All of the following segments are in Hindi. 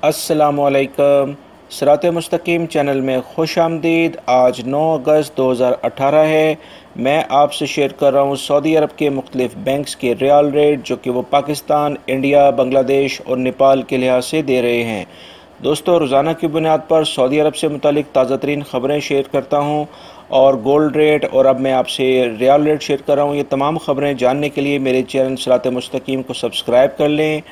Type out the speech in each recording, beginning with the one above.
अस्सलामुअलैकुम। सिरात मुस्तकीम चैनल में खुश आमदीद। आज 9 अगस्त 2018 है। मैं आपसे शेयर कर रहा हूँ सऊदी अरब के मुख्तलिफ बैंक्स के रियाल रेट जो कि वो पाकिस्तान, इंडिया, बांग्लादेश और नेपाल के लिहाज से दे रहे हैं। दोस्तों, रोज़ाना की बुनियाद पर सऊदी अरब से मुतालिक ताज़ा तरीन ख़बरें शेयर करता हूँ और गोल्ड रेट, और अब मैं आपसे रियाल रेट शेयर कर रहा हूँ। ये तमाम ख़बरें जानने के लिए मेरे चैनल सिरात मुस्तकीम को सब्सक्राइब कर लें,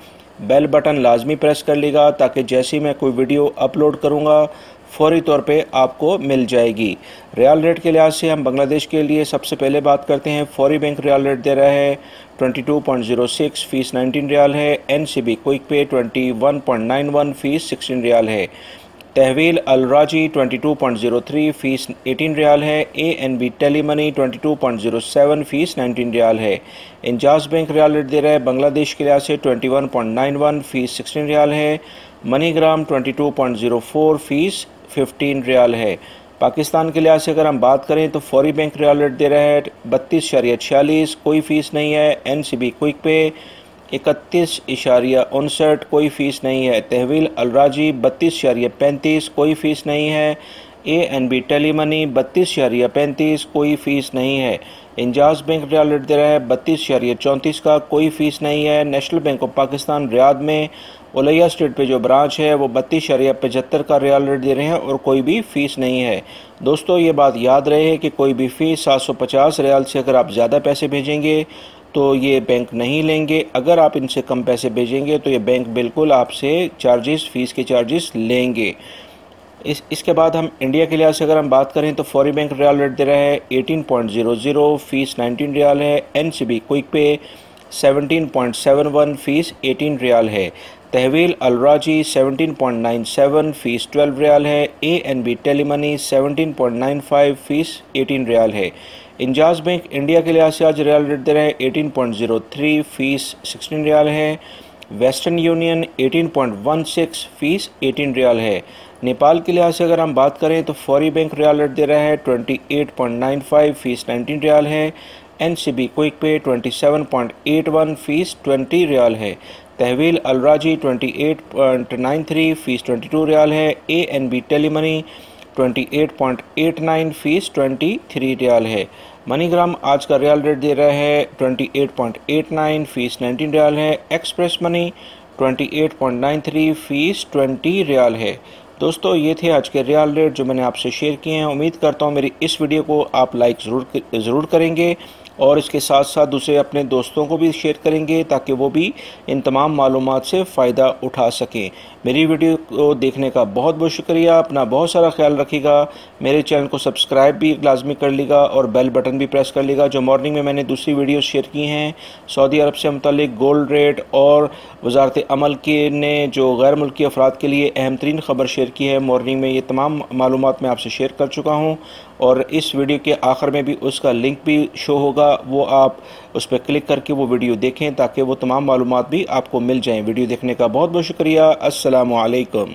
बेल बटन लाजमी प्रेस कर लीजिएगा ताकि जैसे ही मैं कोई वीडियो अपलोड करूँगा फ़ौरी तौर पे आपको मिल जाएगी। रियाल रेट के लिहाज से हम बांग्लादेश के लिए सबसे पहले बात करते हैं। फौरी बैंक रियाल रेट दे रहा है 22.06 फ़ीस 19 रियाल है। NCB क्विक पे 21.91 फ़ीस 16 रियाल है। तहवील अल राजी 22.03 फ़ीस 18 रियाल है। ANB tele money 22.07 fees 19 riyal है। इंजाज बैंक रियाल रेट दे रहा है बांग्लादेश के लिहाज से 21.91 फ़ीस 16 रियाल है। मनीग्राम 22.04 फ़ीस 15 रियाल है। पाकिस्तान के लिहाज से अगर हम बात करें तो फौरी बैंक रियाल रेट दे रहा है 32.46, कोई फ़ीस नहीं है। NCB क्विक पे 31.59, कोई फ़ीस नहीं है। तहवील अलराजी 32.35, कोई फ़ीस नहीं है। ANB टेली मनी 32.35, कोई फ़ीस नहीं है। इंजाज बैंक रियाल रेट दे रहा है 32.34 का, कोई फ़ीस नहीं है। National bank of Pakistan Riyadh में उलैया स्ट्रीट पे जो ब्रांच है वो 32.75 का रियाल रेट दे रहे हैं और कोई भी फ़ीस नहीं है। दोस्तों, ये बात याद रहे कि कोई भी फ़ीस 750 रियाल से अगर आप ज़्यादा पैसे भेजेंगे तो ये बैंक नहीं लेंगे। अगर आप इनसे कम पैसे भेजेंगे तो ये बैंक बिल्कुल आपसे फ़ीस के चार्जेस लेंगे। इसके बाद हम इंडिया के लिहाज से अगर हम बात करें तो फौरी बैंक रियाल रेट दे रहा है 18.00 फ़ीस 19 रियाल है। NCB क्विक पे 17.71 फ़ीस 18 रियाल है। तहवील अलराजी 17.97 फ़ीस 12 रियाल है। ANB tele money 17.95 fees 18 riyal है। इंजाज बैंक इंडिया के लिहाज से आज रियाल रेट दे रहे हैं 18.03 फ़ीस 16 रियाल है। वेस्टर्न यूनियन 18.16 फ़ीस 18 रियाल है। नेपाल के लिहाज से अगर हम बात करें तो फौरी बैंक रियाल रेट दे रहा है 28.95 फ़ीस 19 रियाल है। NCB क्विक पे 27.81 फ़ीस 20 रियाल है। तहवील अलराजी 28.93 फ़ीस 22 रियाल है। ANB टेली मनी 28.89 फ़ीस 23 रियाल है। मनीग्राम आज का रियाल रेट दे रहा है 28.89 फ़ीस 19 रियाल है। एक्सप्रेस मनी 28.93 फ़ीस 20 रियाल है। दोस्तों, ये थे आज के रियाल रेट जो मैंने आपसे शेयर किए हैं। उम्मीद करता हूँ मेरी इस वीडियो को आप लाइक ज़रूर करेंगे और इसके साथ साथ दूसरे अपने दोस्तों को भी शेयर करेंगे ताकि वो भी इन तमाम मालूमात से फ़ायदा उठा सकें। मेरी वीडियो को देखने का बहुत बहुत शुक्रिया। अपना बहुत सारा ख्याल रखिएगा। मेरे चैनल को सब्सक्राइब भी लाजमी कर लीजिएगा और बेल बटन भी प्रेस कर लीजिएगा। जो मॉर्निंग में मैंने दूसरी वीडियो शेयर की हैं सऊदी अरब से मुतालिक गोल्ड रेट और वजारत अमल के ने जो गैर मुल्की अफराद के लिए अहम तरीन ख़बर शेयर की है मॉर्निंग में, ये तमाम मालूमात मैं आपसे शेयर कर चुका हूँ और इस वीडियो के आखिर में भी उसका लिंक भी शो होगा, वो आप उस पर क्लिक करके वो वीडियो देखें ताकि वो तमाम मालूमात भी आपको मिल जाएं। वीडियो देखने का बहुत बहुत शुक्रिया। अस्सलामु अलैकुम।